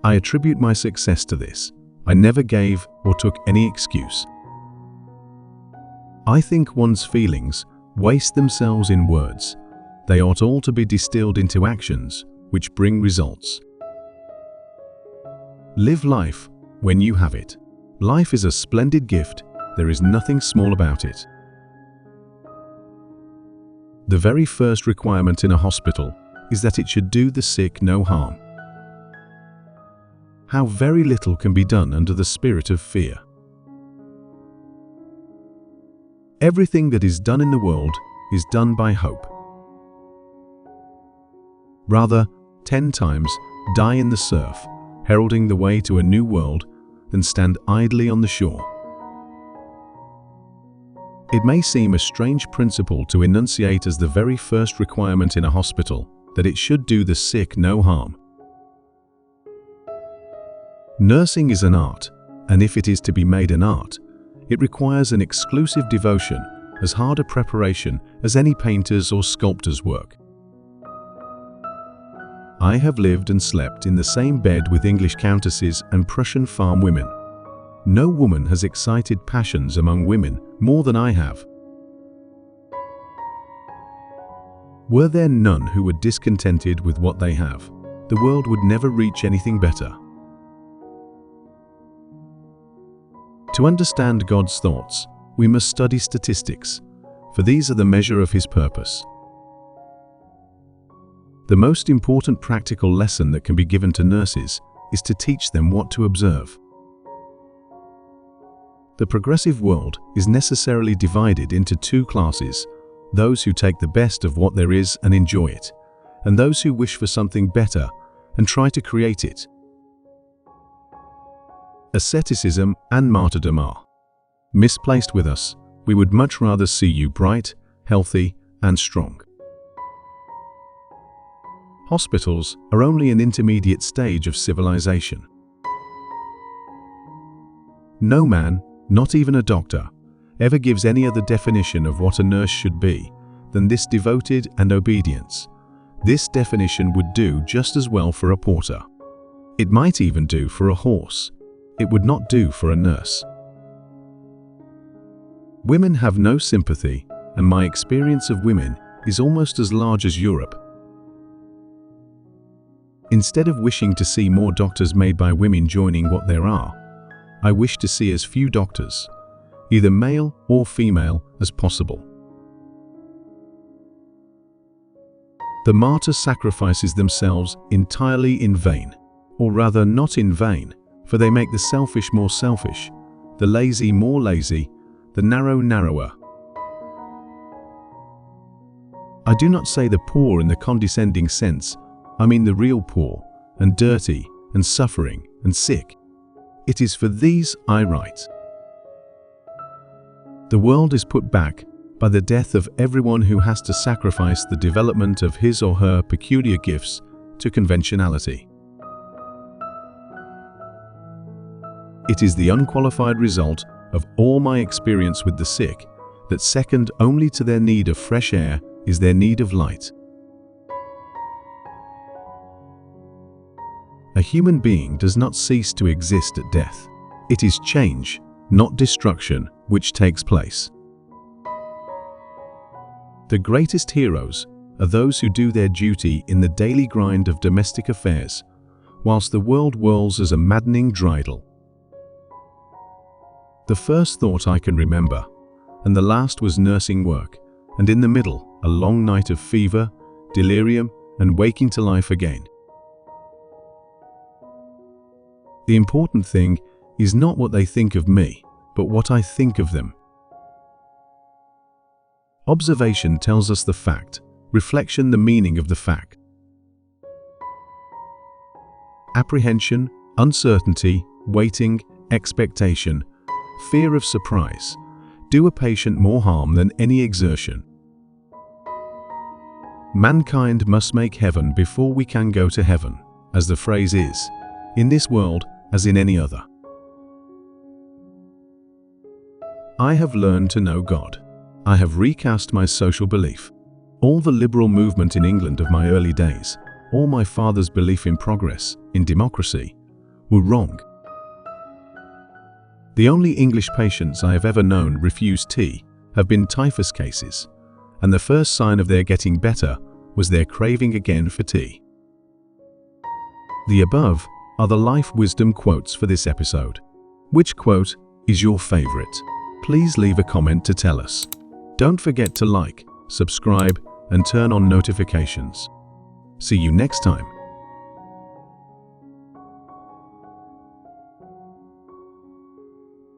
I attribute my success to this. I never gave or took any excuse. I think one's feelings waste themselves in words. They ought all to be distilled into actions which bring results. Live life when you have it. Life is a splendid gift. There is nothing small about it. The very first requirement in a hospital is that it should do the sick no harm. How very little can be done under the spirit of fear. Everything that is done in the world is done by hope. Rather, 10 times die in the surf, heralding the way to a new world, than stand idly on the shore. It may seem a strange principle to enunciate as the very first requirement in a hospital that it should do the sick no harm. Nursing is an art, and if it is to be made an art, it requires an exclusive devotion, as hard a preparation as any painter's or sculptor's work. I have lived and slept in the same bed with English countesses and Prussian farm women. No woman has excited passions among women more than I have. Were there none who were discontented with what they have, the world would never reach anything better. To understand God's thoughts, we must study statistics, for these are the measure of His purpose. The most important practical lesson that can be given to nurses is to teach them what to observe. The progressive world is necessarily divided into two classes: those who take the best of what there is and enjoy it, and those who wish for something better and try to create it. Asceticism and martyrdom are misplaced with us. We would much rather see you bright, healthy, and strong. Hospitals are only an intermediate stage of civilization. No man, not even a doctor, ever gives any other definition of what a nurse should be than this: devoted and obedience. This definition would do just as well for a porter. It might even do for a horse. It would not do for a nurse. Women have no sympathy, and my experience of women is almost as large as Europe. Instead of wishing to see more doctors made by women joining what there are, I wish to see as few doctors, either male or female, as possible. The martyr sacrifices themselves entirely in vain, or rather not in vain, for they make the selfish more selfish, the lazy more lazy, the narrow narrower. I do not say the poor in the condescending sense. I mean the real poor, and dirty, and suffering, and sick. It is for these I write. The world is put back by the death of everyone who has to sacrifice the development of his or her peculiar gifts to conventionality. It is the unqualified result of all my experience with the sick that second only to their need of fresh air is their need of light. A human being does not cease to exist at death. It is change, not destruction, which takes place. The greatest heroes are those who do their duty in the daily grind of domestic affairs, whilst the world whirls as a maddening dreidel. The first thought I can remember, and the last was nursing work, and in the middle, a long night of fever, delirium, and waking to life again. The important thing is not what they think of me, but what I think of them. Observation tells us the fact, reflection the meaning of the fact. Apprehension, uncertainty, waiting, expectation, fear of surprise, do a patient more harm than any exertion. Mankind must make heaven before we can go to heaven, as the phrase is, in this world as in any other. I have learned to know God. I have recast my social belief. All the liberal movement in England of my early days, all my father's belief in progress, in democracy, were wrong. The only English patients I have ever known refuse tea have been typhus cases, and the first sign of their getting better was their craving again for tea. The above are the life wisdom quotes for this episode. Which quote is your favorite? Please leave a comment to tell us. Don't forget to like, subscribe, and turn on notifications. See you next time.